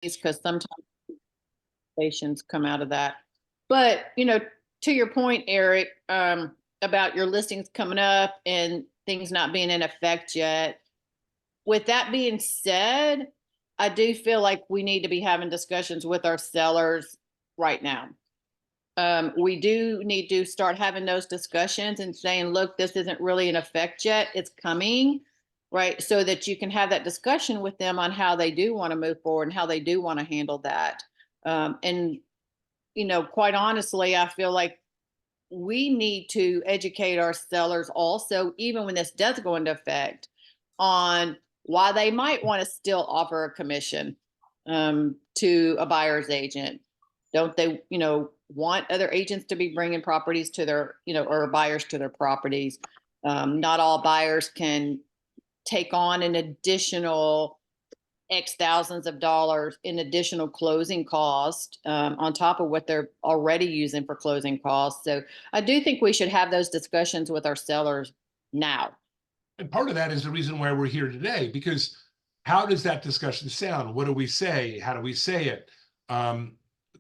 because sometimes patients come out of that. But, to your point, Eric, about your listings coming up and things not being in effect yet. With that being said, I do feel like we need to be having discussions with our sellers right now. We do need to start having those discussions and saying, look, this isn't really in effect yet. It's coming, right? So that you can have that discussion with them on how they do want to move forward and how they do want to handle that. And, quite honestly, I feel like we need to educate our sellers also, even when this does go into effect, on why they might want to still offer a commission to a buyer's agent. Don't they, want other agents to be bringing properties to their, or buyers to their properties? Not all buyers can take on an additional X thousands of dollars in additional closing cost on top of what they're already using for closing costs. So I do think we should have those discussions with our sellers now. And part of that is the reason why we're here today, because how does that discussion sound? What do we say? How do we say it?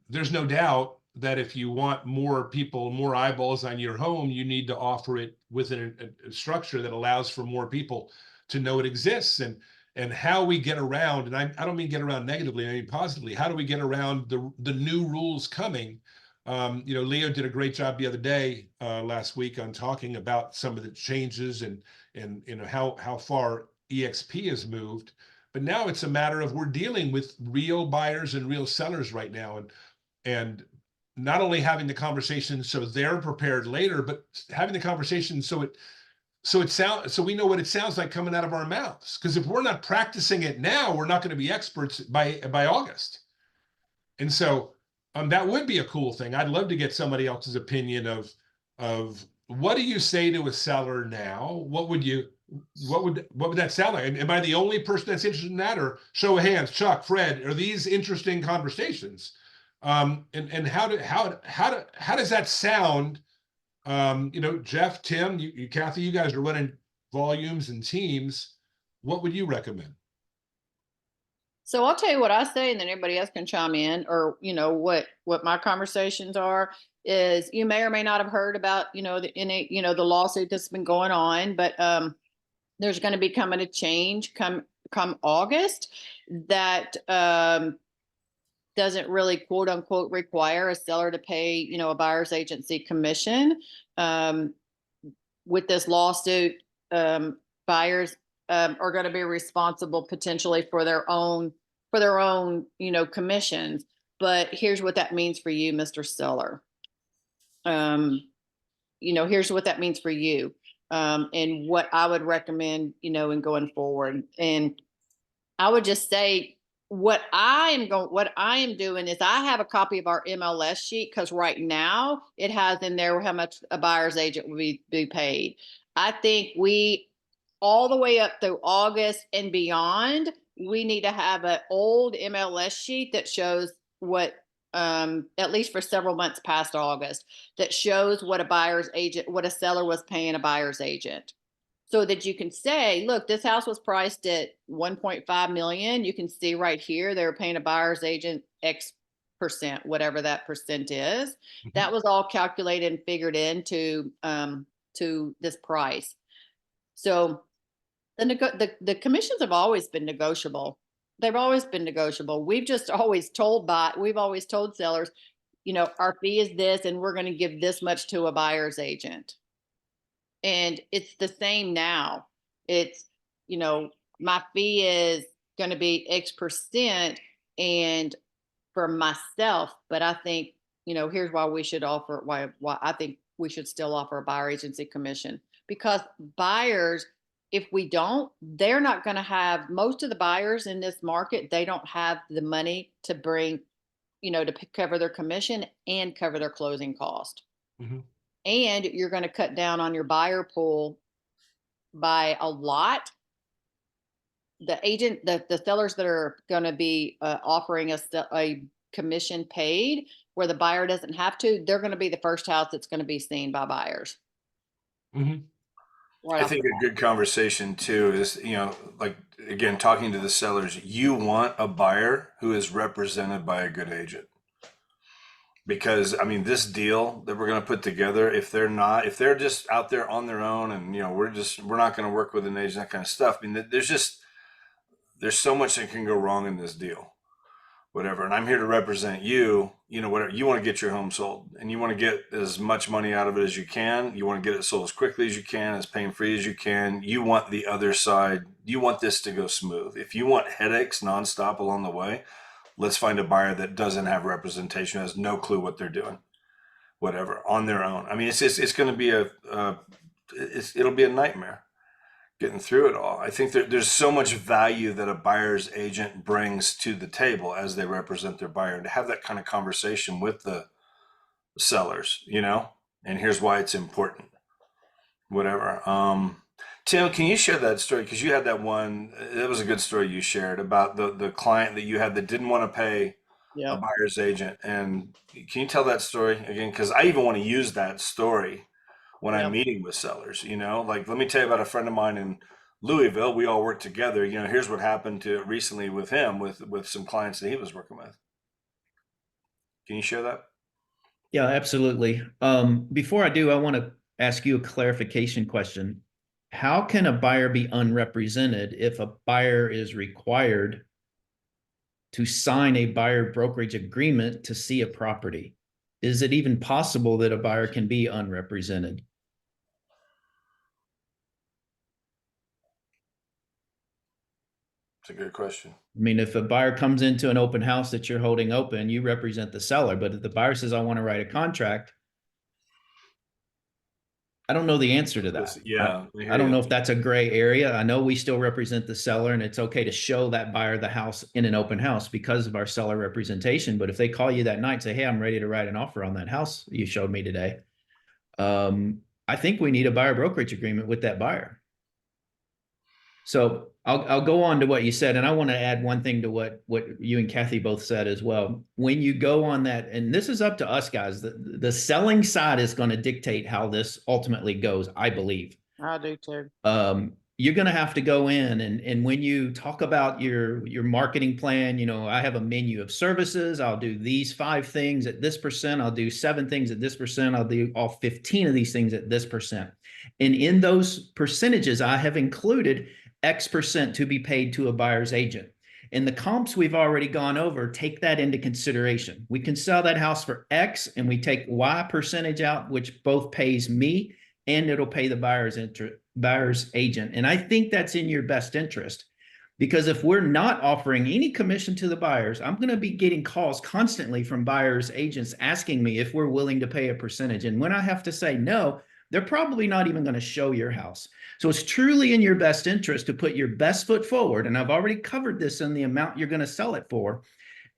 There's no doubt that if you want more people, more eyeballs on your home, you need to offer it within a structure that allows for more people to know it exists. And how we get around, and I don't mean get around negatively, I mean positively. How do we get around the new rules coming? Leo did a great job the other day, last week, on talking about some of the changes and how far EXP has moved. But now it's a matter of we're dealing with real buyers and real sellers right now, and not only having the conversation so they're prepared later, but having the conversation so we know what it sounds like coming out of our mouths. Because if we're not practicing it now, we're not going to be experts by August. And so that would be a cool thing. I'd love to get somebody else's opinion of what do you say to a seller now? What would that sound like? And am I the only person that's interested in that? Or show of hands, Chuck, Fred, are these interesting conversations? And how does that sound? Jeff, Tim, Kathy, you guys are running volumes and teams. What would you recommend? So I'll tell you what I say, and then everybody else can chime in, or what my conversations are. Is you may or may not have heard about the lawsuit that's been going on, but there's going to be coming a change come August that doesn't really quote unquote require a seller to pay a buyer's agency commission. With this lawsuit, buyers are going to be responsible potentially for their own commissions. But here's what that means for you, Mr. Seller. Here's what that means for you, and what I would recommend, in going forward. And I would just say what I am doing is I have a copy of our MLS sheet, because right now it has in there how much a buyer's agent will be paid. I think we, all the way up through August and beyond, we need to have an old MLS sheet that shows what, at least for several months past August, that shows what a seller was paying a buyer's agent. So that you can say, look, this house was priced at 1.5 million. You can see right here, they were paying a buyer's agent X percent, whatever that percent is. Mm-hmm. That was all calculated and figured into to this price. So the commissions have always been negotiable. They've always been negotiable. We've always told sellers, our fee is this, and we're going to give this much to a buyer's agent. And it's the same now. It's, my fee is going to be X percent, and for myself, but I think, here's why we should offer, why I think we should still offer a buyer agency commission. Because buyers, if we don't, they're not going to have, most of the buyers in this market, they don't have the money to bring, to cover their commission and cover their closing cost. Mm-hmm. And you're going to cut down on your buyer pool by a lot. The sellers that are going to be offering a commission paid where the buyer doesn't have to, they're going to be the first house that's going to be seen by buyers. Mm-hmm. right I off the think a good conversation too is, like again, talking to the sellers, you want a buyer who is represented by a good agent. Because I mean, this deal that we're going to put together, if they're just out there on their own and, we're not going to work with an agent, that kind of stuff. I mean, there's so much that can go wrong in this deal, whatever. And I'm here to represent you, whatever you want to get your home sold and you want to get as much money out of it as you can. You want to get it sold as quickly as you can, as pain free as you can. You want the other side, you want this to go smooth. If you want headaches nonstop along the way, let's find a buyer that doesn't have representation, has no clue what they're doing, whatever, on their own. I mean, it's going to be it'll be a nightmare getting through it all. I think there's so much value that a buyer's agent brings to the table as they represent their buyer, and to have that kind of conversation with the sellers, and here's why it's important, whatever. Tim, can you share that story? Because you had that one, that was a good story you shared about the client that you had that didn't want to pay a buyer's agent. And can you tell that story again? Because I even want to use that story when I'm meeting with sellers, like, let me tell you about a friend of mine in Louisville. We all work together. Here's what happened to recently with him, with some clients that he was working with. Can you share that? Yeah, absolutely. Before I do, I want to ask you a clarification question. How can a buyer be unrepresented if a buyer is required to sign a buyer brokerage agreement to see a property? Is it even possible that a buyer can be unrepresented? It's a good question. I mean, if a buyer comes into an open house that you're holding open, you represent the seller. But if the buyer says, I want to write a contract, I don't know the answer to that. Yeah. I don't know if that's a gray area. I know we still represent the seller, and it's okay to show that buyer the house in an open house because of our seller representation. But if they call you that night and say, hey, I'm ready to write an offer on that house you showed me today, I think we need a buyer brokerage agreement with that buyer. So I'll go on to what you said, and I want to add one thing to what you and Kathy both said as well. When you go on that, and this is up to us guys, the selling side is going to dictate how this ultimately goes, I believe. I do too. You're going to have to go in and when you talk about your marketing plan, I have a menu of services. I'll do these 5 things at this percent. I'll do 7 things at this percent. I'll do all 15 of these things at this percent. And in those percentages, I have included X percent to be paid to a buyer's agent. And the comps we've already gone over take that into consideration. We can sell that house for X and we take Y percentage out, which both pays me and it'll pay the buyer's agent. And I think that's in your best interest, because if we're not offering any commission to the buyers, I'm going to be getting calls constantly from buyers agents asking me if we're willing to pay a percentage. And when I have to say no, they're probably not even going to show your house. So it's truly in your best interest to put your best foot forward. And I've already covered this in the amount you're going to sell it for.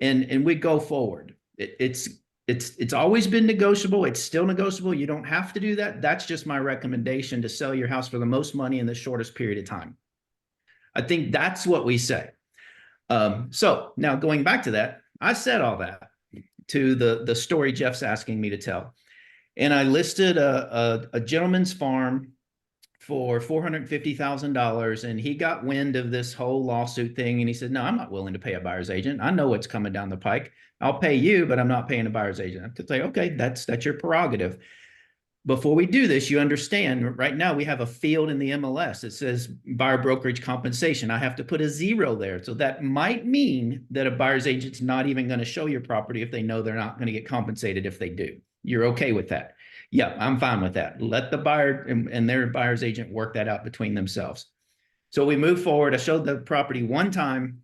And we go forward. It's always been negotiable. It's still negotiable. You don't have to do that. That's just my recommendation, to sell your house for the most money in the shortest period of time. I think that's what we say. So now going back to that, I said all that to the story Jeff's asking me to tell. And I listed a gentleman's farm for $450,000, and he got wind of this whole lawsuit thing, and he said, no, I'm not willing to pay a buyer's agent. I know what's coming down the pike. I'll pay you, but I'm not paying a buyer's agent. I could say, okay, that's your prerogative. Before we do this, you understand, right now we have a field in the MLS that says buyer brokerage compensation. I have to put a 0 there. So that might mean that a buyer's agent's not even going to show your property if they know they're not going to get compensated if they do. You're okay with that? Yeah, I'm fine with that. Let the buyer and their buyer's agent work that out between themselves. So we move forward. I showed the property one time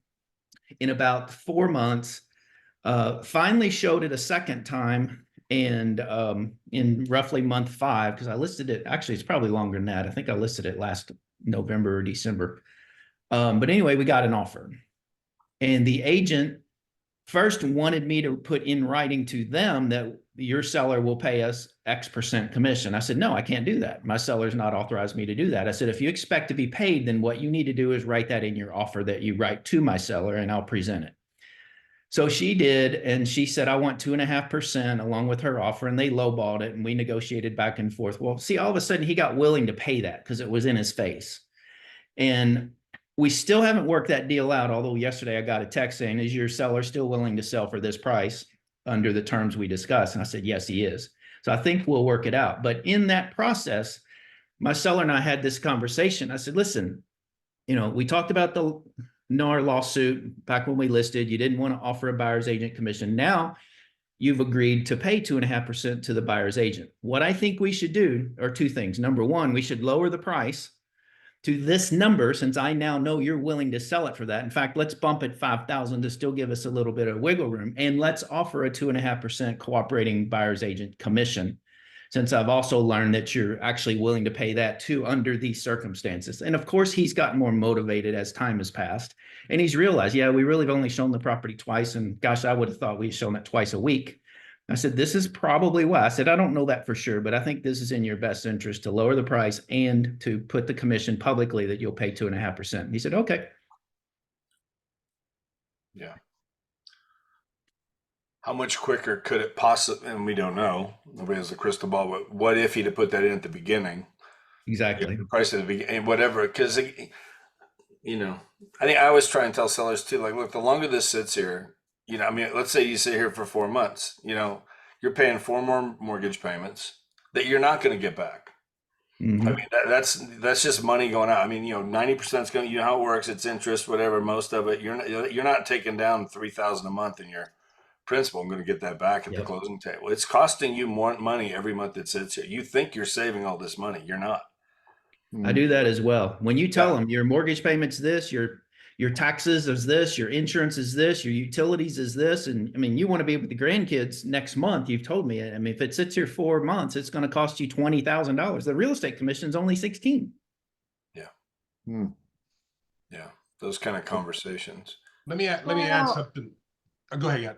in about 4 months, finally showed it a second time, and in roughly month 5, because I listed it, actually, it's probably longer than that. I think I listed it last November or December. But anyway, we got an offer. And the agent first wanted me to put in writing to them that your seller will pay us X percent commission. I said, no, I can't do that. My seller's not authorized me to do that. I said, if you expect to be paid, then what you need to do is write that in your offer that you write to my seller, and I'll present it. So she did, and she said, I want 2.5% along with her offer, and they lowballed it, and we negotiated back and forth. Well, see, all of a sudden he got willing to pay that because it was in his face. And we still haven't worked that deal out, although yesterday I got a text saying, is your seller still willing to sell for this price under the terms we discussed? And I said, yes, he is. So I think we'll work it out. But in that process, my seller and I had this conversation. I said, listen, we talked about the NAR lawsuit back when we listed. You didn't want to offer a buyer's agent commission. Now you've agreed to pay 2.5% to the buyer's agent. What I think we should do are two things. Number one, we should lower the price to this number, since I now know you're willing to sell it for that. In fact, let's bump it 5,000 to still give us a little bit of wiggle room. And let's offer a 2.5% cooperating buyer's agent commission, since I've also learned that you're actually willing to pay that too under these circumstances. And of course, he's gotten more motivated as time has passed. And he's realized, yeah, we really have only shown the property twice. And gosh, I would have thought we'd shown it twice a week. I said, this is probably why. I said, I don't know that for sure, but I think this is in your best interest to lower the price and to put the commission publicly that you'll pay 2.5%. He said, okay. Yeah. How much quicker could it possibly, and we don't know, nobody has a crystal ball, but what if he'd have put that in at the beginning? Exactly. The price at the beginning, whatever, because, I think I always try and tell sellers too, like, look, the longer this sits here, let's say you sit here for 4 months, you're paying 4 more mortgage payments that you're not going to get back. Mm-hmm. I mean, that's just money going out. I mean, 90% is going, how it works. It's interest, whatever, most of it. You're not taking down $3,000 a month in your principal. I'm going to get that back at the closing table. It's costing you more money every month it sits here. You think you're saving all this money. You're not. I do that as well. When you tell them your mortgage payment's this, your taxes is this, your insurance is this, your utilities is this. And I mean, you want to be with the grandkids next month. You've told me, I mean, if it sits here 4 months, it's going to cost you $20,000. The real estate commission is only 16. Yeah. Yeah. Those kind of conversations. Let me add something. Go ahead. Yeah.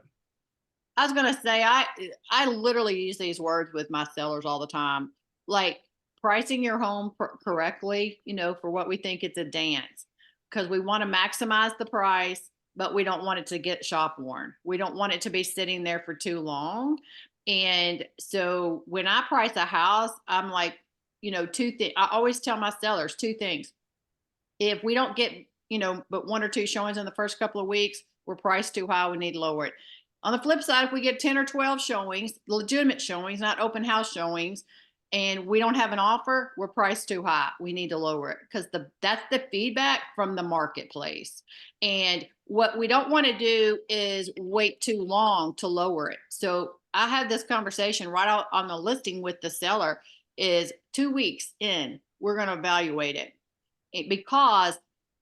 I was going to say, I literally use these words with my sellers all the time, like pricing your home correctly, for what we think it's a dance, because we want to maximize the price, but we don't want it to get shop worn. We don't want it to be sitting there for too long. And so when I price a house, I'm like, two things. I always tell my sellers 2 things. If we don't get, but 1 or 2 showings in the first couple of weeks, we're priced too high. We need to lower it. On the flip side, if we get 10 or 12 showings, legitimate showings, not open house showings, and we don't have an offer, we're priced too high. We need to lower it, because that's the feedback from the marketplace. And what we don't want to do is wait too long to lower it. So I had this conversation right out on the listing with the seller, is 2 weeks in, we're going to evaluate it, because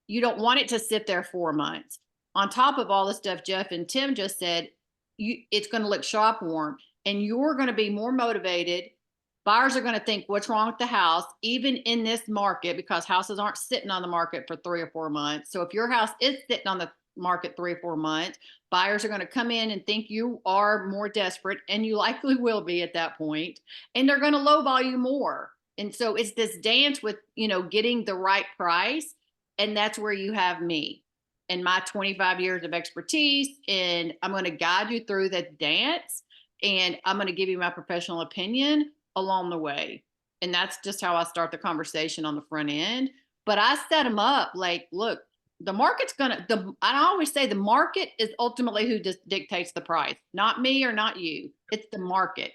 you don't want it to sit there 4 months. On top of all the stuff Jeff and Tim just said, it's going to look shop worn, and you're going to be more motivated. Buyers are going to think, what's wrong with the house, even in this market, because houses aren't sitting on the market for 3 or 4 months. So if your house is sitting on the market 3 or 4 months, buyers are going to come in and think you are more desperate, and you likely will be at that point, and they're going to lowball you more. And so it's this dance with, getting the right price. And that's where you have me and my 25 years of expertise. And I'm going to guide you through the dance, and I'm going to give you my professional opinion along the way. And that's just how I start the conversation on the front end. But I set them up like, look, the market's I always say the market is ultimately who dictates the price, not me or not you. It's the market.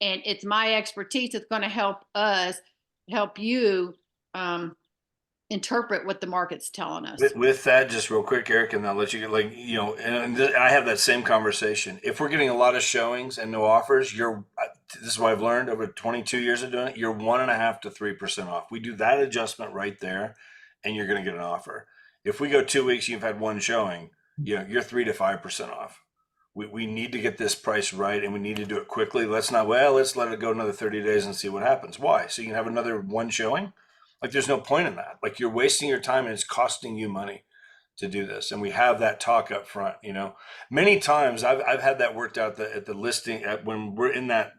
And it's my expertise that's going to help you interpret what the market's telling us. With that, just real quick, Eric, and I'll let you get I have that same conversation. If we're getting a lot of showings and no offers, this is what I've learned over 22 years of doing it, you're 1.5% to 3% off. We do that adjustment right there, and you're going to get an offer. If we go 2 weeks, you've had 1 showing, you're 3 to 5% off. We need to get this price right, and we need to do it quickly. Let's let it go another 30 days and see what happens. Why? So you can have another 1 showing? Like, there's no point in that. Like, you're wasting your time, and it's costing you money to do this. And we have that talk up front. Many times I've had that worked out at the listing, when we're in that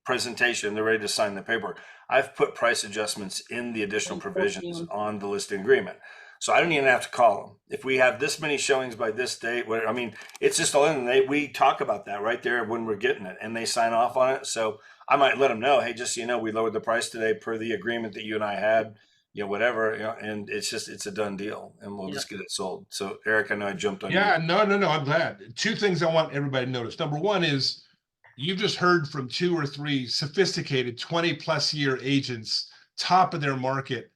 presentation, they're ready to sign the paperwork. I've put price adjustments in the additional provisions on the listing agreement. So I don't even have to call them. If we have this many showings by this date, I mean, it's just all in. We talk about that right there when we're getting it, and they sign off on it. So I might let them know, hey, just so you know, we lowered the price today per the agreement that you and I had, whatever, and it's a done deal, and we'll just get it sold. So Eric, I know I jumped on you. Yeah, no, I'm glad. Two things I want everybody to notice. Number one is you've just heard from 2 or 3 sophisticated 20+ year agents, top of their market,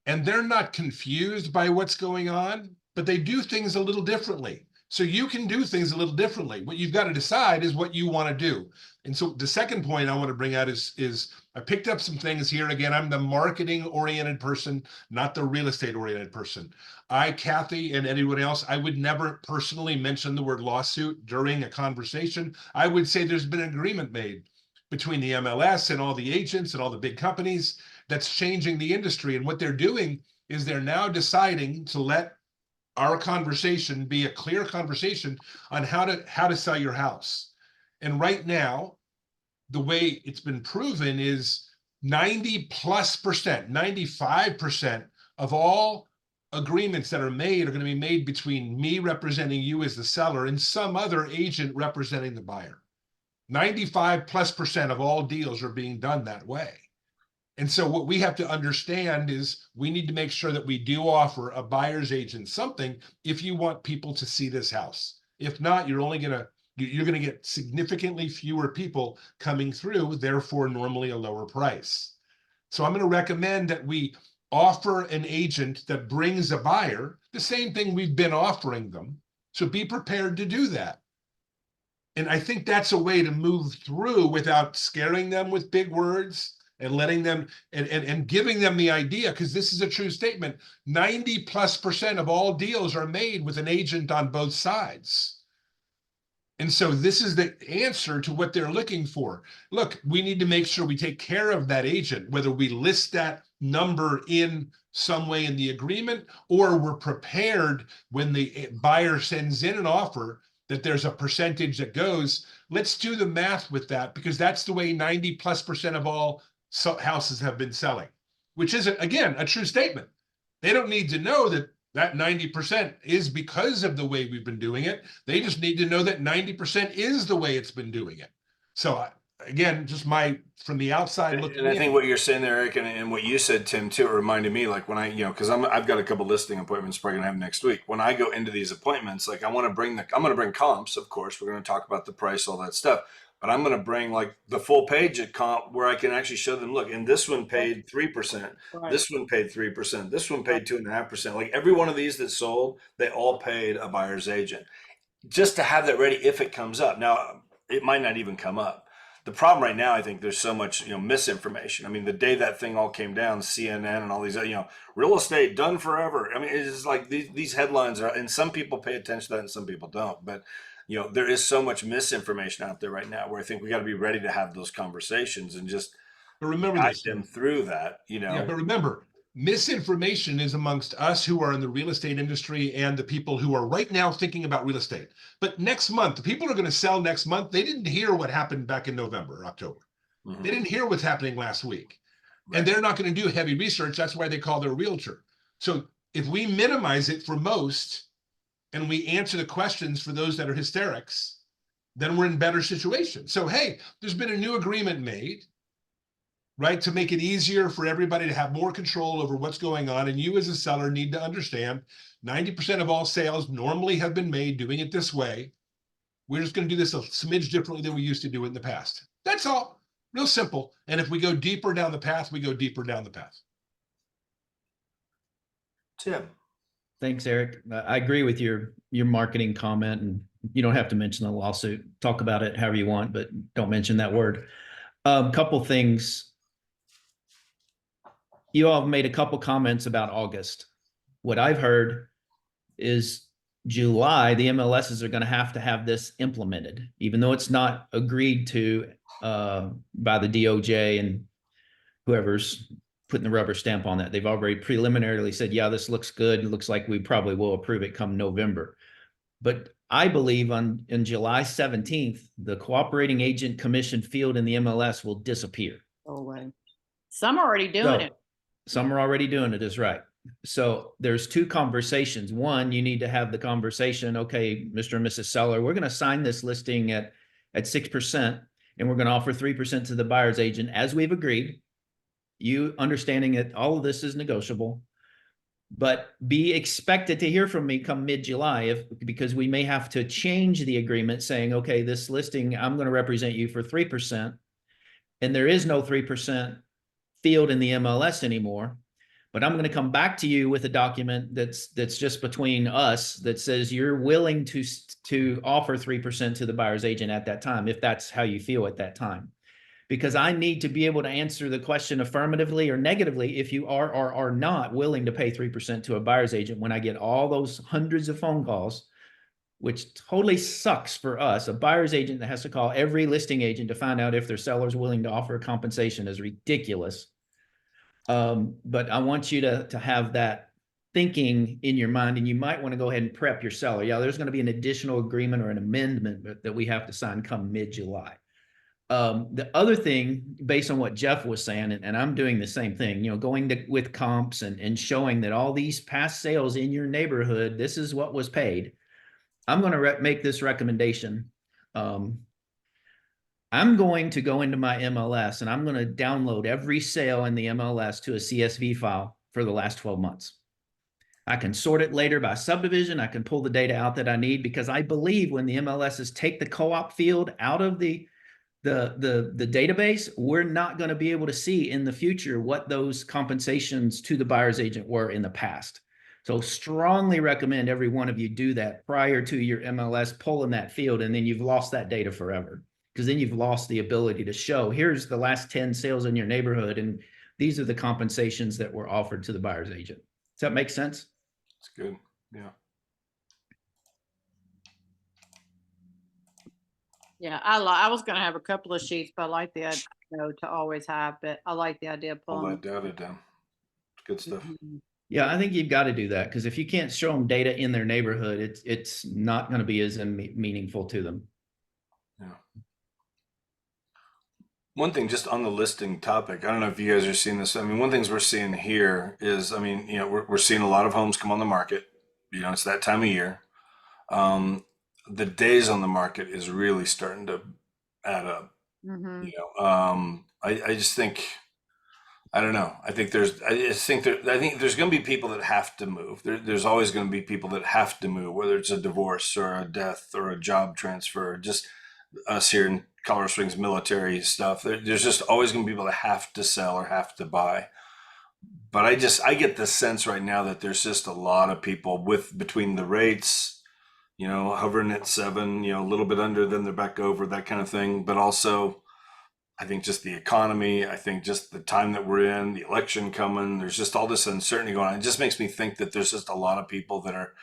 and they're not confused by what's going on, but they do things a little differently. So you can do things a little differently. What you've got to decide is what you want to do. And so the second point I want to bring out is I picked up some things here. Again, I'm the marketing oriented person, not the real estate oriented person. Kathy, and anyone else, I would never personally mention the word lawsuit during a conversation. I would say there's been an agreement made between the MLS and all the agents and all the big companies that's changing the industry. And what they're doing is they're now deciding to let our conversation be a clear conversation on how to sell your house. And right now, the way it's been proven is 90+%, 95% of all agreements that are made are going to be made between me representing you as the seller and some other agent representing the buyer. 95+% of all deals are being done that way. And so what we have to understand is we need to make sure that we do offer a buyer's agent something if you want people to see this house. If not, you're going to get significantly fewer people coming through, therefore normally a lower price. So I'm going to recommend that we offer an agent that brings a buyer, the same thing we've been offering them. So be prepared to do that. And I think that's a way to move through without scaring them with big words and letting them and giving them the idea, because this is a true statement. 90+% of all deals are made with an agent on both sides. And so this is the answer to what they're looking for. Look, we need to make sure we take care of that agent, whether we list that number in some way in the agreement, or we're prepared when the buyer sends in an offer that there's a percentage that goes. Let's do the math with that, because that's the way 90+% of all houses have been selling, which is, again, a true statement. They don't need to know that 90% is because of the way we've been doing it. They just need to know that 90% is the way it's been doing it. So again, just from the outside looking in. And I think what you're saying there, Eric, and what you said, Tim, too, it reminded me, like when because I've got a couple listing appointments probably gonna have next week. When I go into these appointments, like I'm gonna bring comps, of course. We're gonna talk about the price, all that stuff. But I'm going to bring like the full page at comp where I can actually show them, look, and this one paid 3%, Right. this one paid 3%, this one paid 2.5%. Like every one of these that sold, they all paid a buyer's agent, just to have that ready if it comes up. Now, it might not even come up. The problem right now, I think there's so much misinformation. I mean, the day that thing all came down, CNN and all these, real estate done forever. I mean, it's like these headlines are, and some people pay attention to that and some people don't. But there is so much misinformation out there right now where I think we got to be ready to have those conversations and just guide them through that, Yeah, but remember, misinformation is amongst us who are in the real estate industry and the people who are right now thinking about real estate. But next month, the people are going to sell next month. They didn't hear what happened back in November, October. Mm-hmm. They didn't hear what's happening last week. Right. And they're not going to do heavy research. That's why they call their realtor. So if we minimize it for most, and we answer the questions for those that are hysterics, then we're in better situation. So, hey, there's been a new agreement made, right, to make it easier for everybody to have more control over what's going on. And you as a seller need to understand 90% of all sales normally have been made doing it this way. We're just going to do this a smidge differently than we used to do it in the past. That's all. Real simple. And if we go deeper down the path, we go deeper down the path. Tim. Thanks, Eric. I agree with your marketing comment, and you don't have to mention the lawsuit. Talk about it however you want, but don't mention that word. Couple things. You all have made a couple comments about August. What I've heard is July, the MLSs are going to have this implemented, even though it's not agreed to by the DOJ and whoever's putting the rubber stamp on that. They've already preliminarily said, yeah, this looks good. It looks like we probably will approve it come November. But I believe on July 17th, the cooperating agent commission field in the MLS will disappear. Go away. Some are already doing it. Some are already doing it, is right. So there's two conversations. One, you need to have the conversation, okay, Mr. and Mrs. Seller, we're going to sign this listing at 6%, and we're going to offer 3% to the buyer's agent as we've agreed. You understanding that all of this is negotiable, but be expected to hear from me come mid-July because we may have to change the agreement saying, okay, this listing, I'm going to represent you for 3%, and there is no 3% field in the MLS anymore. But I'm going to come back to you with a document that's just between us that says you're willing to offer 3% to the buyer's agent at that time, if that's how you feel at that time. Because I need to be able to answer the question affirmatively or negatively if you are or are not willing to pay 3% to a buyer's agent when I get all those hundreds of phone calls, which totally sucks for us. A buyer's agent that has to call every listing agent to find out if their seller's willing to offer a compensation is ridiculous. But I want you to have that thinking in your mind, and you might want to go ahead and prep your seller. Yeah, there's going to be an additional agreement or an amendment that we have to sign come mid-July. The other thing, based on what Jeff was saying, and I'm doing the same thing, going with comps and showing that all these past sales in your neighborhood, this is what was paid. I'm going to make this recommendation. I'm going to go into my MLS and I'm going to download every sale in the MLS to a CSV file for the last 12 months. I can sort it later by subdivision. I can pull the data out that I need, because I believe when the MLSs take the co-op field out of the database, we're not going to be able to see in the future what those compensations to the buyer's agent were in the past. So strongly recommend every one of you do that prior to your MLS pulling that field, and then you've lost that data forever. Because then you've lost the ability to show, here's the last 10 sales in your neighborhood, and these are the compensations that were offered to the buyer's agent. Does that make sense? It's good. Yeah. Yeah, I was gonna have a couple of sheets, but I like the idea, to always have, but I like the idea of All pulling. that data down. Good stuff. Mhm. Yeah, I think you've got to do that, because if you can't show them data in their neighborhood, it's not going to be as meaningful to them. Yeah. One thing just on the listing topic, I don't know if you guys are seeing this. I mean, one of the things we're seeing here is, I mean, we're seeing a lot of homes come on the market. It's that time of year. The days on the market is really starting to add up. Mhm. I just think, I don't know. I think there's going to be people that have to move. There's always going to be people that have to move, whether it's a divorce or a death or a job transfer, just us here in Colorado Springs military stuff. There's just always going to be people that have to sell or have to buy. But I get the sense right now that there's just a lot of people between the rates, hovering at 7, a little bit under, then they're back over, that kind of thing. But also, I think just the economy, I think just the time that we're in, the election coming, there's just all this uncertainty going on. It just makes me think that there's just a lot of people that are,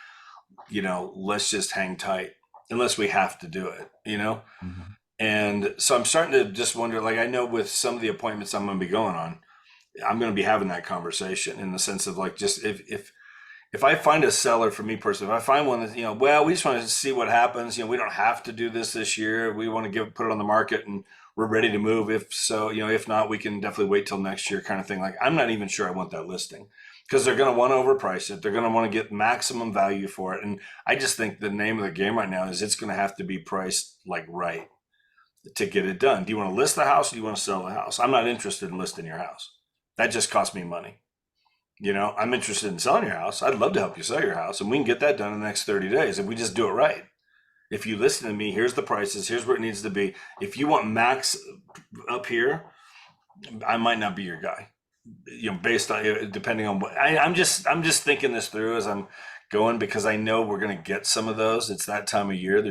let's just hang tight unless we have to do it, Mm-hmm. And so I'm starting to just wonder, like, I know with some of the appointments I'm going to be going on, I'm going to be having that conversation in the sense of, like, just if I find a seller, for me personally, if I find one that, well, we just want to see what happens, we don't have to do this year. We want to put it on the market and we're ready to move. If so, if not, we can definitely wait till next year, kind of thing. Like, I'm not even sure I want that listing, because they're going to want to overprice it. They're going to want to get maximum value for it. And I just think the name of the game right now is it's going to have to be priced like right to get it done. Do you want to list the house or do you want to sell the house? I'm not interested in listing your house. That just costs me money. I'm interested in selling your house. I'd love to help you sell your house, and we can get that done in the next 30 days if we just do it right. If you listen to me, here's the prices, here's where it needs to be. If you want max up here, I might not be your guy. Based on, depending on what I'm just thinking this through as I'm going, because I know we're going to get some of those. It's that time of year.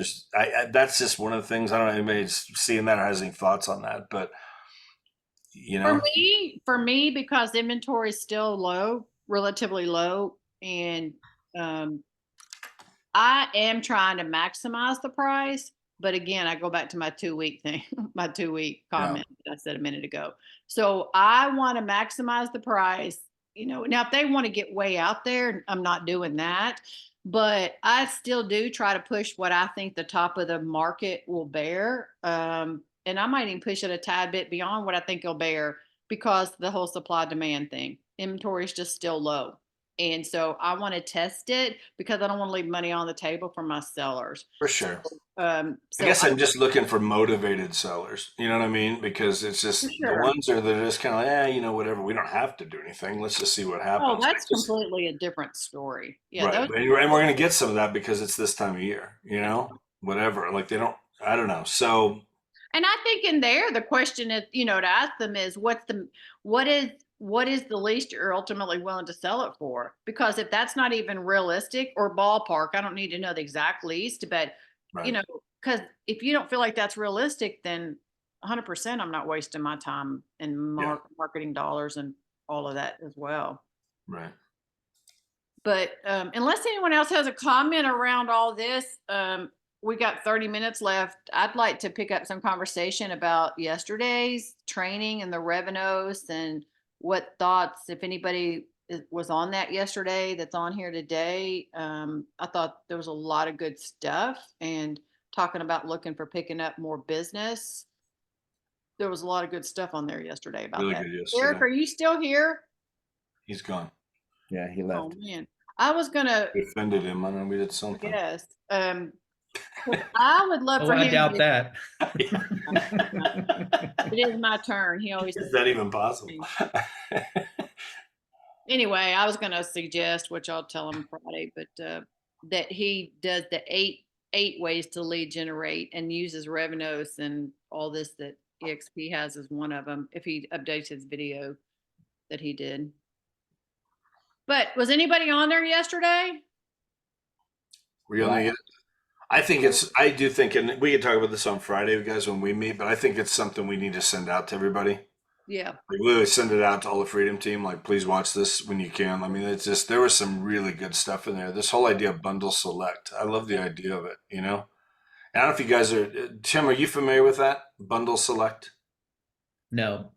That's just one of the things. I don't know if anybody's seeing that or has any thoughts on that, but For me, because inventory is still low, relatively low, and I am trying to maximize the price. But again, I go back to my 2-week thing, my 2-week comment that I said a minute ago. So I want to maximize the price. Now if they want to get way out there, I'm not doing that. But I still do try to push what I think the top of the market will bear. And I might even push it a tad bit beyond what I think it'll bear, because the whole supply demand thing. Inventory is just still low. And so I want to test it because I don't want to leave money on the table for my sellers. For sure. So I guess I'm just looking for motivated sellers. You know what I mean? Because it's just For the sure. ones that are just kind of like, you know, whatever. We don't have to do anything. Let's just see what happens. Oh, that's Just- completely a different story. Yeah, right. those, And we're going to get some of that because it's this time of year, you know, whatever. Like they don't, I don't know. So and I think in there the question is, you know, to ask them is what is the least you're ultimately willing to sell it for? Because if that's not even realistic or ballpark, I don't need to know the exact least, but right. you know, because if you don't feel like that's realistic, then 100% I'm not wasting my time and marketing dollars and all of that as well. Right. But unless anyone else has a comment around all this, we got 30 minutes left. I'd like to pick up some conversation about yesterday's training and the Revenos and what thoughts, if anybody was on that yesterday that's on here today. I thought there was a lot of good stuff, and talking about looking for picking up more business. There was a lot of good stuff on there yesterday about Really that. good yesterday. Eric, are you still here? He's gone. Yeah, he Oh left. man, I was gonna, We offended him. I don't know. We did something. yes. I would love Oh, for I him doubt to- that. It is my turn. He always Is that even possible? anyway, I was gonna suggest, which I'll tell him Friday, but that he does the eight ways to lead generate and uses Revenos and all this that EXP has as one of them, if he updates his video that he did. But was anybody on there yesterday? Were you on there yet? I do think, and we can talk about this on Friday, guys, when we meet, but I think it's something we need to send out to everybody. Yeah. Like literally send it out to all the Freedom Team. Like, please watch this when you can. I mean, it's just, there was some really good stuff in there. This whole idea of bundle select. I love the idea of it, you know? I don't know if you guys are, Tim, are you familiar with that? Bundle select? No.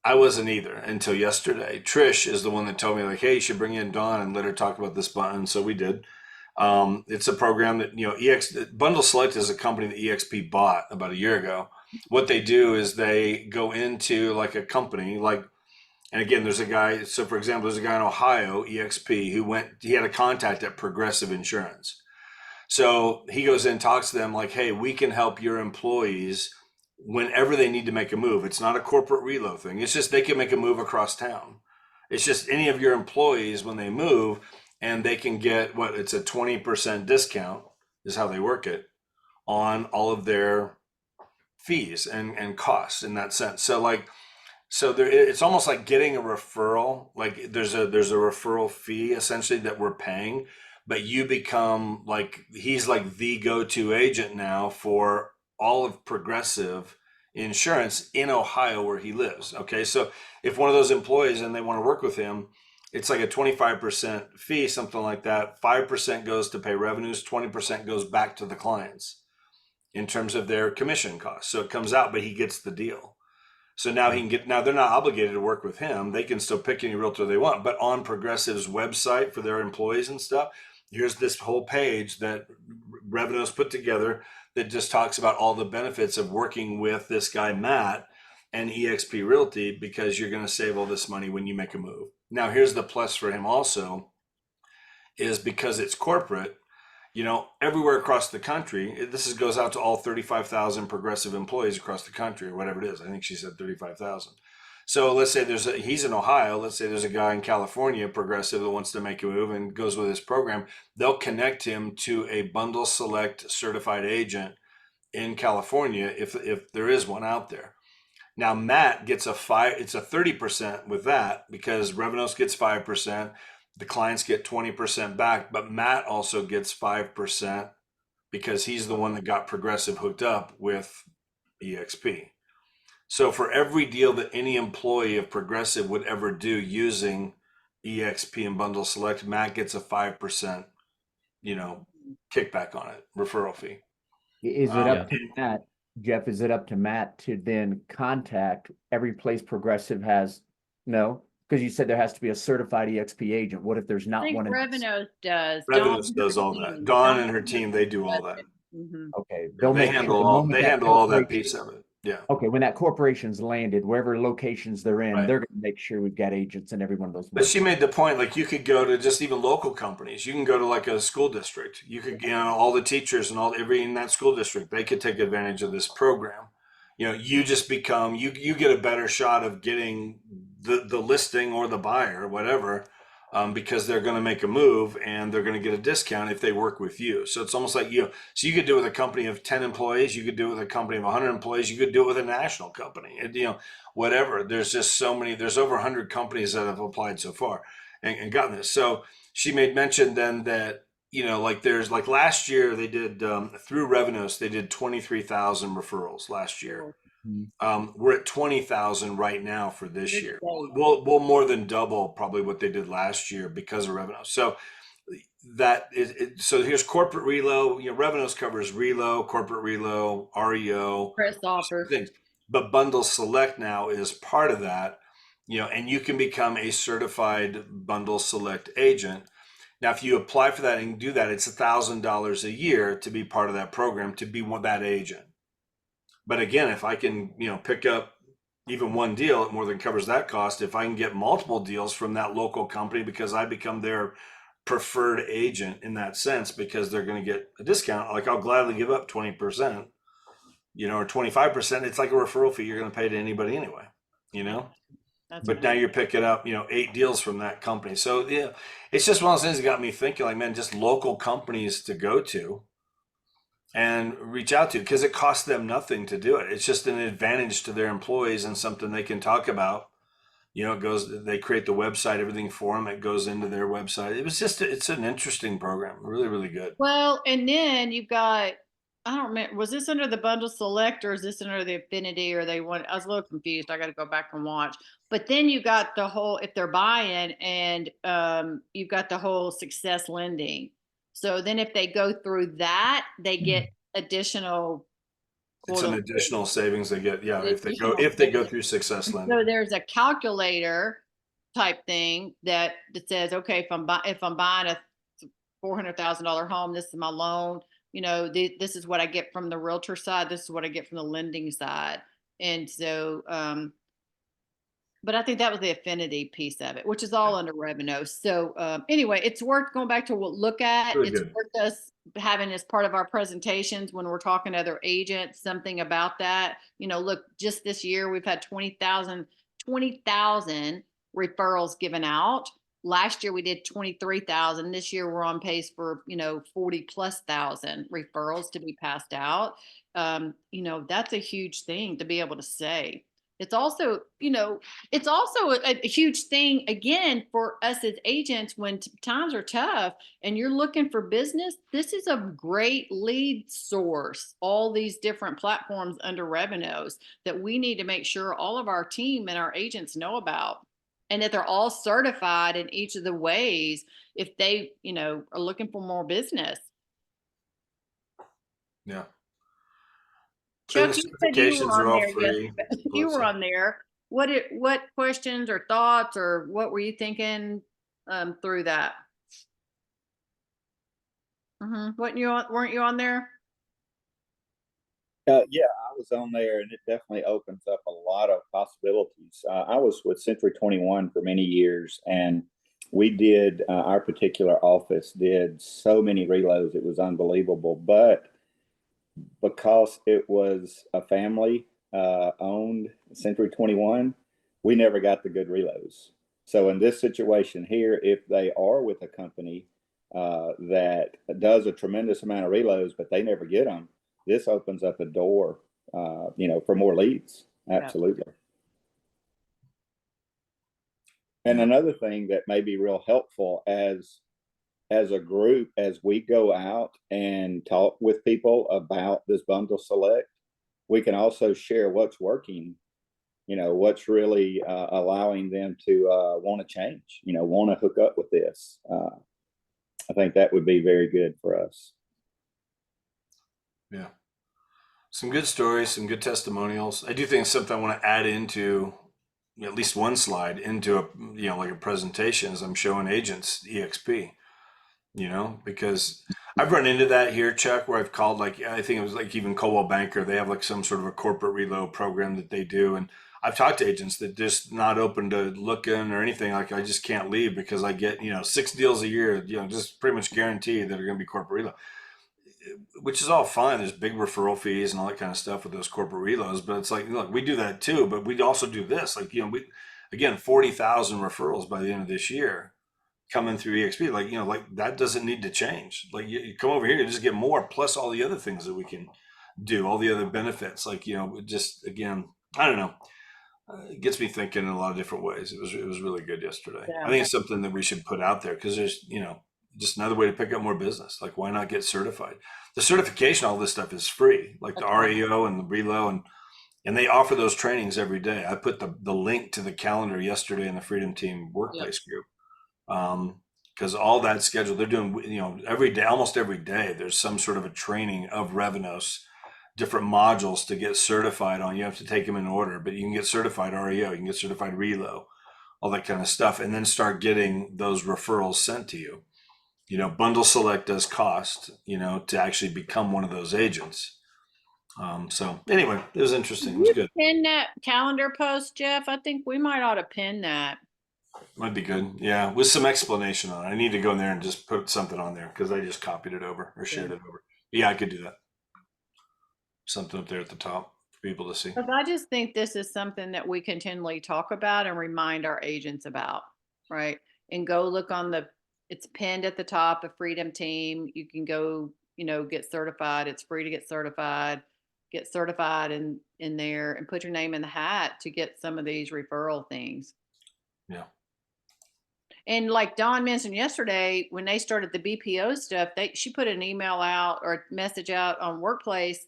I wasn't either until yesterday. Trish is the one that told me, like, hey, you should bring in Dawn and let her talk about this button. So we did. It's a program that, you know, Bundle Select is a company that EXP bought about a year ago. What they do is they go into like a company, like, and again, there's a guy. So for example, there's a guy in Ohio, EXP, he had a contact at Progressive Insurance. So he goes in, talks to them like, hey, we can help your employees whenever they need to make a move. It's not a corporate reload thing. It's just they can make a move across town. It's just any of your employees when they move, and they can get it's a 20% discount is how they work it on all of their fees and costs in that sense. So there, it's almost like getting a referral. Like there's a referral fee essentially that we're paying, but you become like, he's like the go-to agent now for all of Progressive Insurance in Ohio where he lives. Okay. So if one of those employees and they want to work with him, it's like a 25% fee, something like that. 5% goes to pay revenues, 20% goes back to the clients in terms of their commission costs. So it comes out, but he gets the deal. So now they're not obligated to work with him. They can still pick any realtor they want, but on Progressive's website for their employees and stuff, here's this whole page that Revenos put together that just talks about all the benefits of working with this guy, Matt, and EXP Realty, because you're going to save all this money when you make a move. Now, here's the plus for him also is because it's corporate, you know, everywhere across the country, goes out to all 35,000 Progressive employees across the country or whatever it is. I think she said 35,000. So let's say he's in Ohio. Let's say there's a guy in California, Progressive, that wants to make a move and goes with this program. They'll connect him to a Bundle Select certified agent in California if there is one out there. Now Matt gets it's a 30% with that because Revenos gets 5%, the clients get 20% back, but Matt also gets 5% because he's the one that got Progressive hooked up with EXP. So for every deal that any employee of Progressive would ever do using EXP and Bundle Select, Matt gets a 5%, you know, kickback on it, referral fee. Is it up Yeah. to Matt, Jeff, is it up to Matt to then contact every place Progressive has? No, because you said there has to be a certified EXP agent. What if there's I not think one? Revenos does. Revenos does all that. Dawn and her team, they do all that. Mhm. Okay, They handle all that piece of it. Yeah. Okay, when that corporation's landed, wherever locations they're in, Right. they're gonna make sure we've got agents in every one of those. But she markets. made the point, like you could go to just even local companies. You can go to like a school district. You could, all the teachers and every in that school district, they could take advantage of this program. You just become you get a better shot of getting the listing or the buyer, or whatever, because they're going to make a move and they're going to get a discount if they work with you. So it's almost like so you could do it with a company of 10 employees, you could do it with a company of 100 employees, you could do it with a national company. Whatever. There's just so many. There's over 100 companies that have applied so far and gotten this. So she made mention then that like there's like last year they did through Revenos they did 23,000 referrals last year. We're at 20,000 right now for this year. We'll more than double probably what they did last year because of Revenos. So that is so here's corporate relo. Revenos covers relo, corporate relo, REO, Press offers. things. But Bundle Select now is part of that, and you can become a certified Bundle Select agent. Now, if you apply for that and do that, it's $1,000 a year to be part of that program, to be that agent. But again, if I can, pick up even one deal, it more than covers that cost. If I can get multiple deals from that local company because I become their preferred agent in that sense, because they're going to get a discount, like I'll gladly give up 20%, or 25%. It's like a referral fee you're going to pay to anybody anyway, But now you're picking up, 8 deals from that company. So yeah, it's just one of those things that got me thinking, like, man, just local companies to go to and reach out to, because it costs them nothing to do it. It's just an advantage to their employees and something they can talk about. They create the website, everything for them. It goes into their website. It's an interesting program. Really, really good. Well, and then you've got, I don't remember, was this under the Bundle Select or is this under the Affinity, or I was a little confused. I got to go back and watch. But then you got the whole, if they're buying, and you've got the whole Success Lending. So then if they go through that, they get additional. It's an additional savings they get. Yeah, if they go through Success So Lending. there's a calculator type thing that says, okay, if I'm buying a $400,000 home, this is my loan. This is what I get from the realtor side. This is what I get from the lending side. And so, but I think that was the Affinity piece of it, which is all under Revenos. So anyway, it's worth going back to look at. Really It's good. worth us having as part of our presentations when we're talking to other agents, something about that. Look, just this year we've had 20,000 referrals given out. Last year we did 23,000. This year we're on pace for 40,000+ referrals to be passed out. That's a huge thing to be able to say. It's also a huge thing again for us as agents when times are tough and you're looking for business. This is a great lead source. All these different platforms under Revenos that we need to make sure all of our team and our agents know about, and that they're all certified in each of the ways if they, are looking for more business. Yeah. Chuck, And the you said you certifications were are all on there. free. You were on there. What questions or thoughts, or what were you thinking through that? Weren't you on there? Yeah, I was on there, and it definitely opens up a lot of possibilities. I was with Century 21 for many years, and we did, our particular office did so many reloads. It was unbelievable. But because it was a family owned Century 21, we never got the good reloads. So in this situation here, if they are with a company that does a tremendous amount of reloads, but they never get them, this opens up a door, for more leads. Absolutely. And another thing that may be real helpful as a group, as we go out and talk with people about this Bundle Select, we can also share what's working, what's really allowing them to want to change, want to hook up with this. I think that would be very good for us. Yeah. Some good stories, some good testimonials. I do think it's something I want to add into at least one slide into a, like a presentation as I'm showing agents EXP. you know, because I've run into that here, Chuck, where I've called, like, I think it was like even Coldwell Banker, they have like some sort of a corporate reload program that they do. And I've talked to agents that just not open to looking or anything. Like, I just can't leave because I get, 6 deals a year, just pretty much guaranteed that are going to be corporate reload, which is all fine. There's big referral fees and all that kind of stuff with those corporate reloads. But it's like, look, we do that too, but we also do this. Like, again, 40,000 referrals by the end of this year coming through EXP. Like that doesn't need to change. Like, you come over here, you just get more, plus all the other things that we can do, all the other benefits. Like, just, again, I don't know. It gets me thinking in a lot of different ways. It was really good yesterday. Yeah. I think it's something that we should put out there because there's, just another way to pick up more business. Like, why not get certified? The certification, all this stuff is free, like the REO and the Relo, and they offer those trainings every day. I put the link to the calendar yesterday in the Freedom Team workplace group. Because all that schedule, they're doing, every day, almost every day, there's some sort of a training of Revenos, different modules to get certified on. You have to take them in order, but you can get certified REO, you can get certified Relo, all that kind of stuff, and then start getting those referrals sent to you. Bundle Select does cost, to actually become one of those agents. So anyway, it was interesting. It was good. Pin that calendar post, Jeff. I think we might ought to pin that. Might be good. Yeah, with some explanation on it. I need to go in there and just put something on there because I just copied it over or shared it over. Yeah, I could do that. Something up there at the top for people to see. But I just think this is something that we continually talk about and remind our agents about, right? And go look on it's pinned at the top of Freedom Team. You can go, get certified. It's free to get certified. Get certified in there and put your name in the hat to get some of these referral things. Yeah. And like Dawn mentioned yesterday, when they started the BPO stuff, she put an email out or a message out on Workplace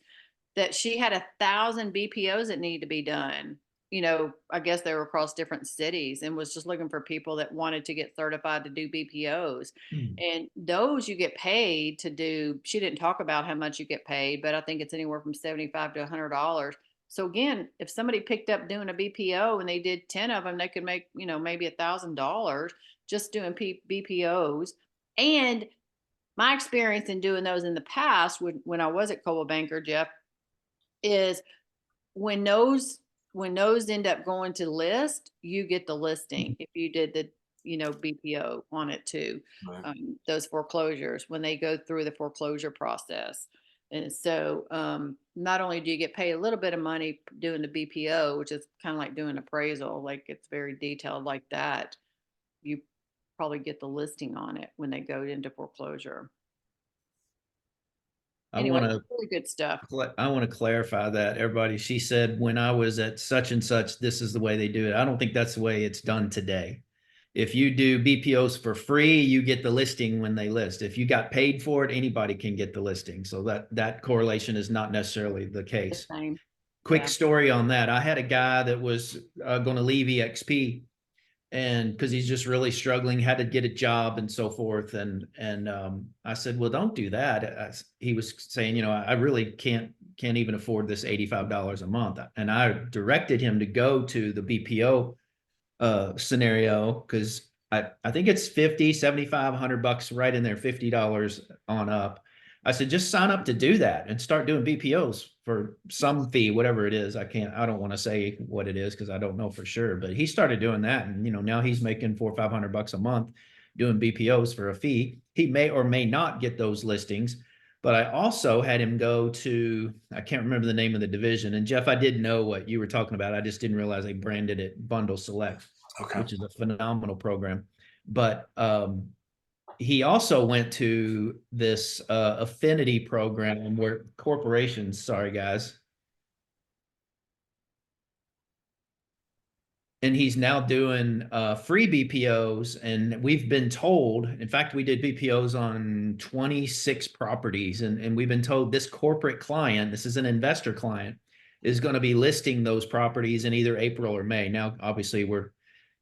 that she had 1,000 BPOs that needed to be done. I guess they were across different cities and was just looking for people that wanted to get certified to do BPOs. And those you get paid to do. She didn't talk about how much you get paid, but I think it's anywhere from $75 to $100. So again, if somebody picked up doing a BPO and they did 10 of them, they could make, maybe $1,000 just doing BPOs. And my experience in doing those in the past when I was at Coldwell Banker, Jeff, is when those end up going to list, you get the listing if you did the BPO on it too. Right. Those foreclosures when they go through the foreclosure process. And so not only do you get paid a little bit of money doing the BPO, which is kind of like doing appraisal, like it's very detailed like that, you probably get the listing on it when they go into foreclosure. Anyway, really good stuff. I want to clarify that, everybody. She said, when I was at such and such, this is the way they do it. I don't think that's the way it's done today. If you do BPOs for free, you get the listing when they list. If you got paid for it, anybody can get the listing. So that correlation is not necessarily the case. Quick story on that. I had a guy that was going to leave EXP, and because he's just really struggling, had to get a job and so forth. And I said, well, don't do that. He was saying, I really can't even afford this $85 a month. And I directed him to go to the BPO scenario, because I think it's 50, 75, $100 right in there, $50 on up. I said, just sign up to do that and start doing BPOs for some fee, whatever it is. I don't want to say what it is because I don't know for sure, but he started doing that. And, now he's making $400 or $500 a month doing BPOs for a fee. He may or may not get those listings, but I also had him go to, I can't remember the name of the division. And Jeff, I didn't know what you were talking about. I just didn't realize they branded it Bundle Select, which is a phenomenal program. But, he also went to this affinity program where corporations, sorry guys. And he's now doing free BPOs. And we've been told, in fact, we did BPOs on 26 properties. And we've been told this corporate client, this is an investor client, is going to be listing those properties in either April or May. Now, obviously, we're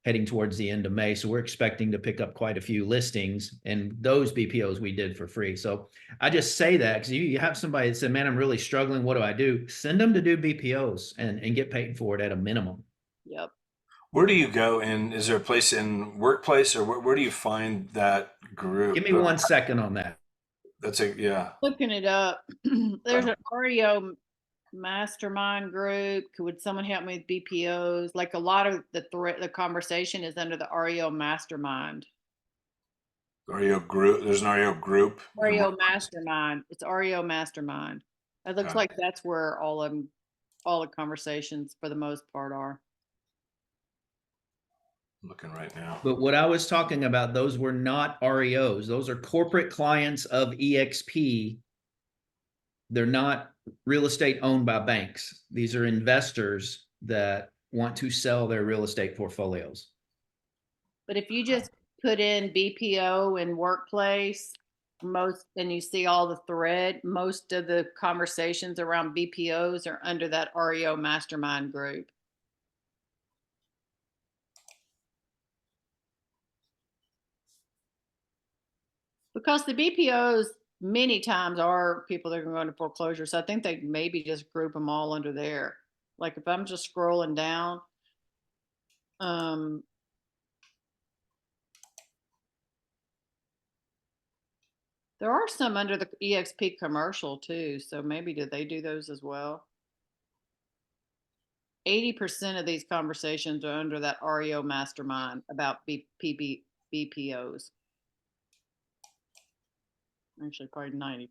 heading towards the end of May. So we're expecting to pick up quite a few listings, and those BPOs we did for free. So I just say that because you have somebody that said, man, I'm really struggling. What do I do? Send them to do BPOs and get paid for it at a minimum. Yep. Where do you go in? Is there a place in workplace, or where do you find that group? Give me 1 second on that. That's a yeah. Looking it up. There's Okay. an REO mastermind group. Would someone help me with BPOs? Like a lot of the conversation is under the REO mastermind. REO group. There's an REO group. in REO workplace. mastermind. It's REO mastermind. It looks Okay. like that's where all the conversations for the most part are. I'm looking right now. But what I was talking about, those were not REOs. Those are corporate clients of EXP. They're not real estate owned by banks. These are investors that want to sell their real estate portfolios. But if you just put in BPO and workplace, and you see all the thread, most of the conversations around BPOs are under that REO mastermind group. Because the BPOs many times are people that are going to foreclosure. So I think they maybe just group them all under there. Like if I'm just scrolling down, there are some under the EXP commercial too. So maybe did they do those as well? 80% of these conversations are under that REO mastermind about BPOs. Actually, probably 90%.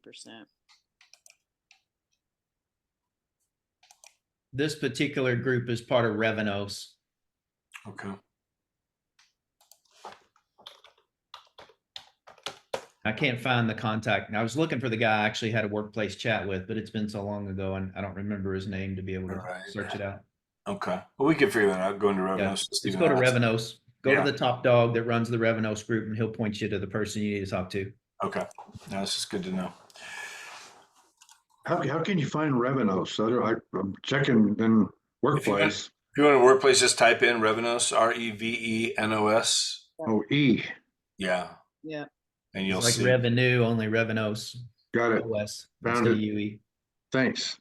This particular group is part of Revenos. Okay. I can't find the contact. I was looking for the guy I actually had a workplace chat with, but it's been so long ago and I don't remember his name to be able to Right. search it out. Okay. Well, we can figure that out. Go into Yeah. Revenos. Just go to Revenos, go Yeah. to the top dog that runs the Revenos group and he'll point you to the person you need to talk to. Okay. Now this is good to know. How can you find Revenos? I'm checking in workplace. If you want to workplace, just type in Revenos, REVENOS. Oh, E. Yeah. Yeah. And you'll It's like see. revenue, only Revenos. Got it. OS. Found Instead it. of UE. Thanks.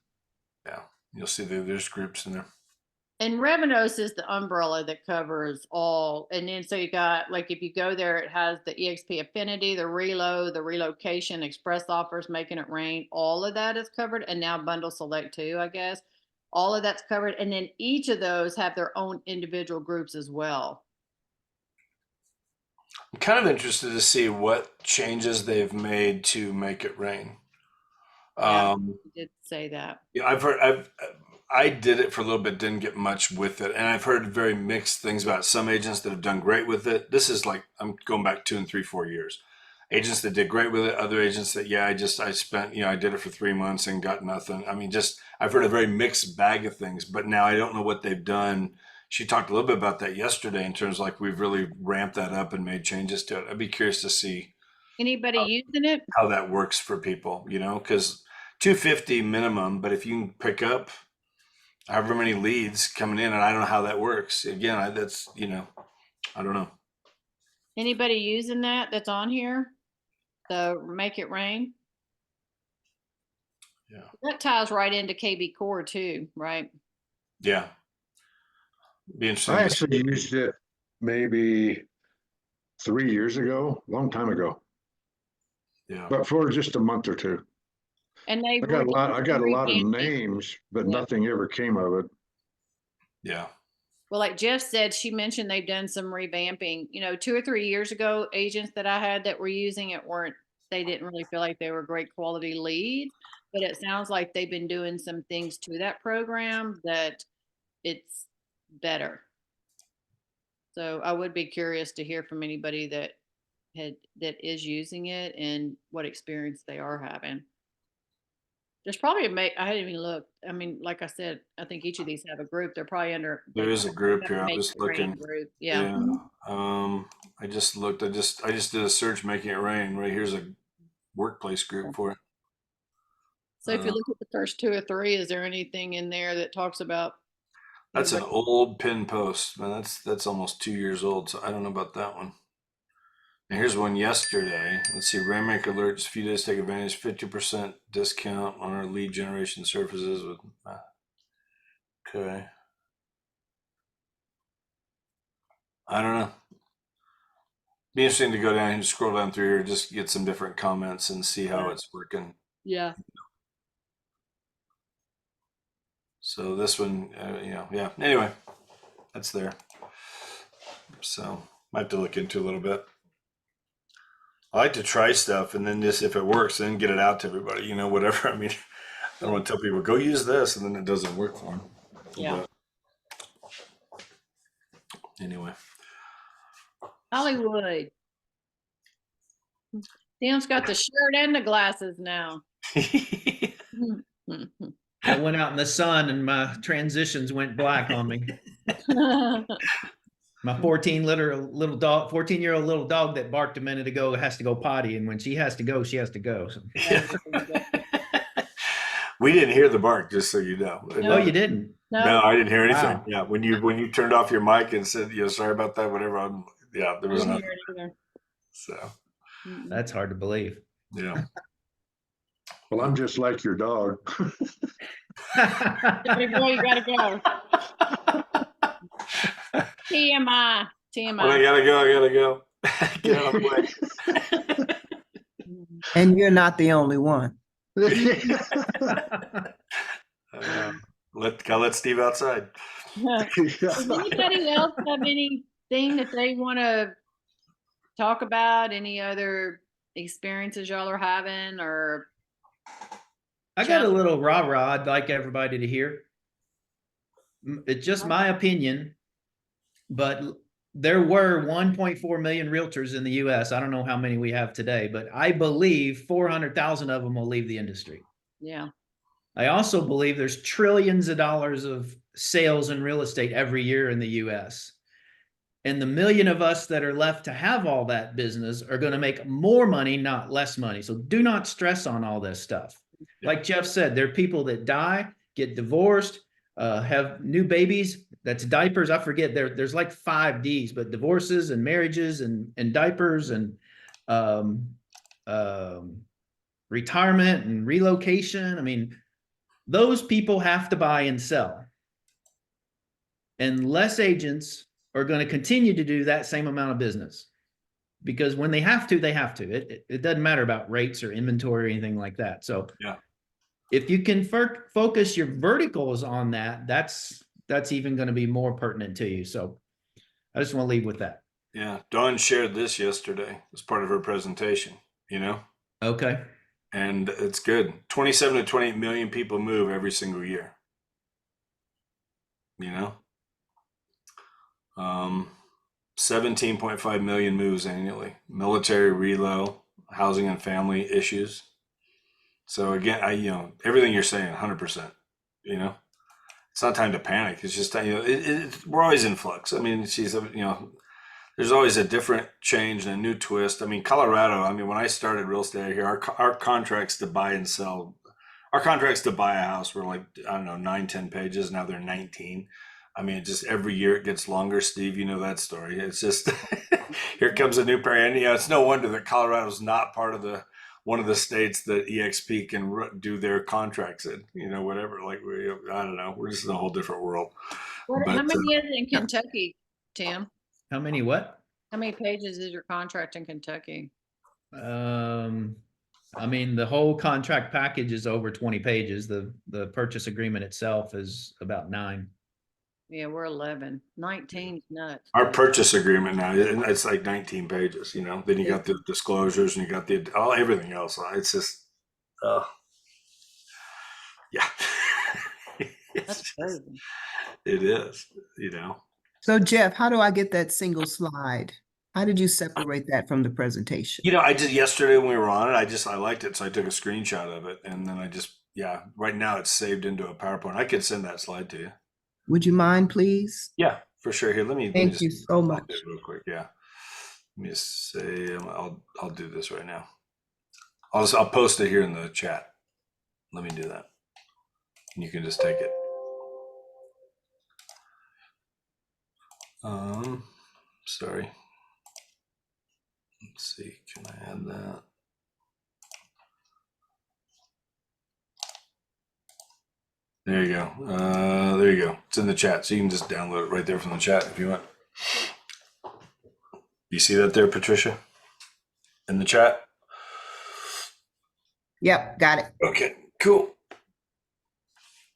Yeah. You'll see there's groups in there. And Revenos is the umbrella that covers all. And then so you got, like, if you go there, it has the EXP Affinity, the Reload, the Relocation, Express Offers, Making It Rain. All of that is covered. And now Bundle Select too, I guess. All of that's covered. And then each of those have their own individual groups as well. I'm kind of interested to see what changes they've made to Make It Rain. Yeah, you did say that. Yeah, I did it for a little bit, didn't get much with it, and I've heard very mixed things about some agents that have done great with it. This is like I'm going back 2 and 3, 4 years. Agents that did great with it, other agents that I spent I did it for 3 months and got nothing. I mean, I've heard a very mixed bag of things, but now I don't know what they've done. She talked a little bit about that yesterday in terms of like we've really ramped that up and made changes to it. I'd be curious to see Anybody using it? how that works for people, because $250 minimum, but if you can pick up however many leads coming in, and I don't know how that works. Again, I don't know. Anybody using that's on here? The Make It Rain? Yeah. That ties right into KB Core too, right? Yeah. Be interesting. I to see. actually used it maybe 3 years ago, long time ago, Yeah. but for just a month or two. And they I got a lot of revamping. names, but Yeah. nothing ever came of it. Yeah. Well, like Jeff said, she mentioned they've done some revamping. 2 or 3 years ago, agents that I had that were using it they didn't really feel like they were great quality leads. But it sounds like they've been doing some things to that program that it's better. So I would be curious to hear from anybody that is using it and what experience they are having. There's probably I hadn't even looked. I mean, like I said, I think each of these have a group. They're probably under. There is a group here. I'm Make just It Rain looking. group. Yeah. I just looked. I just did a search, Making It Rain. Right here's a workplace group for it. So if you look at the first 2 or 3, is there anything in there that talks about? That's an old pin post, man. That's almost 2 years old. So I don't know about that one. And here's one yesterday. Let's see. Rainmaker alerts. A few days take advantage. 50% discount on our lead generation services with. Okay. I don't know. Be interesting to go down and scroll down through here, just get some different comments and see how it's working. Yeah. So this one, yeah. Anyway, that's there. So might have to look into a little bit. I like to try stuff and then just if it works, then get it out to everybody. Whatever. I mean, I don't want to tell people go use this and then it doesn't work for them. Yeah. But anyway. Hollywood. Sam's got the shirt and the glasses now. I went out in the sun and my transitions went black on me. My 14-year-old little dog that barked a minute ago has to go potty, and when she has to go, she has to go. So. We didn't hear the bark, just so you know. No, you didn't. No, I didn't hear anything. Wow. Yeah, when you turned off your mic and said, sorry about that, whatever. There was I didn't nothing. hear it either. So Mm-mm. That's hard to believe. yeah. Well, I'm just like your dog. Hey, boy, you gotta go. TMI. Well, I gotta go. Get out of the way. And you're not the only one. Let Steve outside. Does anybody else have anything that they want to talk about? Any other experiences y'all are having, or? I got a little rah-rah I'd like everybody to hear. It's just my opinion, but there were 1.4 million realtors in the US. I don't know how many we have today, but I believe 400,000 of them will leave the industry. Yeah. I also believe there's trillions of dollars of sales in real estate every year in the US. And the million of us that are left to have all that business are going to make more money, not less money. So do not stress on all this stuff. Yeah. Like Jeff said, there are people that die, get divorced, have new babies. That's diapers. I forget there's like 5 Ds, but divorces and marriages and diapers and retirement and relocation. I mean, those people have to buy and sell. And less agents are going to continue to do that same amount of business. Because when they have to, they have to. It doesn't matter about rates or inventory or anything like that. So Yeah. If you can focus your verticals on that, that's even going to be more pertinent to you. So I just want to leave with that. Yeah. Dawn shared this yesterday as part of her presentation, Okay. and it's good. 27 to 28 million people move every single year. 17.5 million moves annually, military relo, housing and family issues. So again, everything you're saying, 100%, it's not time to panic. It's just, we're always in flux. I mean, there's always a different change and a new twist. I mean, Colorado, when I started real estate here, our contracts to buy and sell, our contracts to buy a house were like, I don't know, 9-10 pages. Now they're 19. I mean, just every year it gets longer. Steve, you know that story. It's just, here comes a new pair. And it's no wonder that Colorado's not part of one of the states that EXP can do their contracts in, whatever. Like, I don't know. We're just in a whole different world. How many is it in Kentucky, Tim? How many what? How many pages is your contract in Kentucky? The whole contract package is over 20 pages. The purchase agreement itself is about 9. Yeah, we're 11. 19's nuts. Our purchase agreement now, it's like 19 pages, then you got the disclosures and you got everything else. It's just, yeah. That's crazy. It is, So Jeff, how do I get that single slide? How did you separate that from the presentation? I did yesterday when we were on it. I liked it. So I took a screenshot of it and then right now it's saved into a PowerPoint. I could send that slide to you. Would you mind, please? Yeah, for sure. Here, let me Thank you so much. do it real quick. Yeah. Let me just say, I'll do this right now. I'll post it here in the chat. Let me do that. And you can just take it. Sorry. Let's see, can I add that? There you go. There you go. It's in the chat. So you can just download it right there from the chat if you want. You see that there, Patricia? In the chat? Yep, got it. Okay, cool.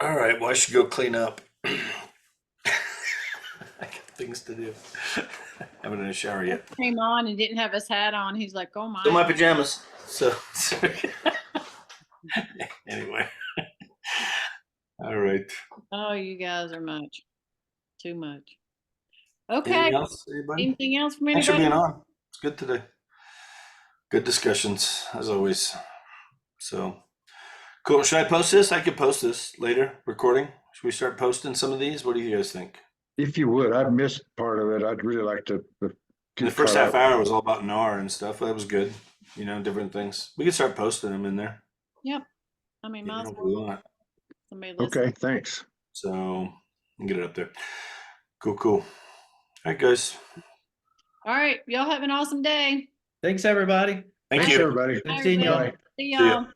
All right, well, I should go clean up. I got things to do. Haven't had a shower yet. Came on and didn't have his hat on. He's like, oh Still my my. pajamas. So, anyway. All right. Oh, you guys are much. Too much. Anything Okay. else, anybody? Anything else from Thanks for being anybody? on. It's good today. Good discussions, as always. So, cool. Should I post this? I could post this later, recording. Should we start posting some of these? What do you guys think? If you would, I've missed part of it. I'd really like to. The get first caught half up. hour was all about NAR and stuff. That was good. You know, different things. We could start posting them in there. Yep. I mean, You might know, as if we well. want. Somebody listen. Okay, thanks. So, get it up there. Cool, cool. All right, guys. All right. Y'all have an awesome day. Thanks, everybody. Thank Thanks, you. everybody. Good seeing y'all. Bye. See ya. y'all.